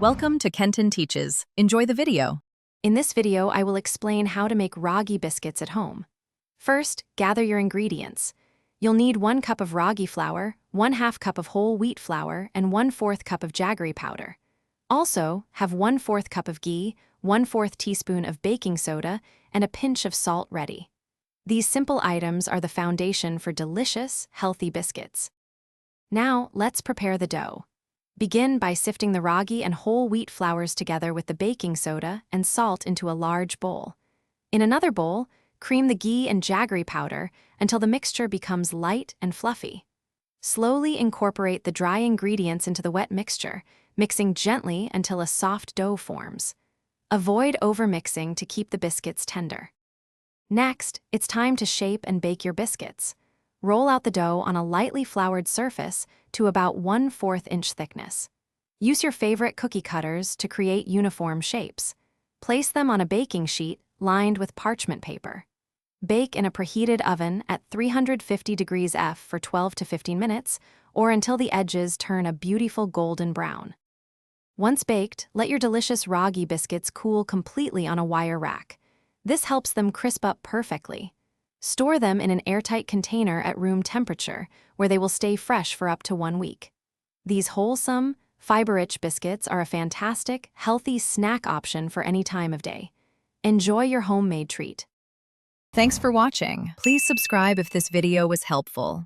Welcome to Kenton Teaches. Enjoy the video. In this video, I will explain how to make Ragi biscuits at home. First, gather your ingredients. You'll need 1 cup of ragi flour, 1/2 cup of whole wheat flour, and 1/4 cup of jaggery powder. Also, have 1/4 cup of ghee, 1/4 teaspoon of baking soda, and a pinch of salt ready. These simple items are the foundation for delicious, healthy biscuits. Now, let's prepare the dough. Begin by sifting the ragi and whole wheat flours together with the baking soda and salt into a large bowl. In another bowl, cream the ghee and jaggery powder until the mixture becomes light and fluffy. Slowly incorporate the dry ingredients into the wet mixture, mixing gently until a soft dough forms. Avoid overmixing to keep the biscuits tender. Next, it's time to shape and bake your biscuits. Roll out the dough on a lightly floured surface to about 1/4 inch thickness. Use your favorite cookie cutters to create uniform shapes. Place them on a baking sheet lined with parchment paper. Bake in a preheated oven at 350 degrees F for 12 to 15 minutes, or until the edges turn a beautiful golden brown. Once baked, let your delicious ragi biscuits cool completely on a wire rack. This helps them crisp up perfectly. Store them in an airtight container at room temperature, where they will stay fresh for up to 1 week. These wholesome, fiber-rich biscuits are a fantastic, healthy snack option for any time of day. Enjoy your homemade treat. Thanks for watching. Please subscribe if this video was helpful.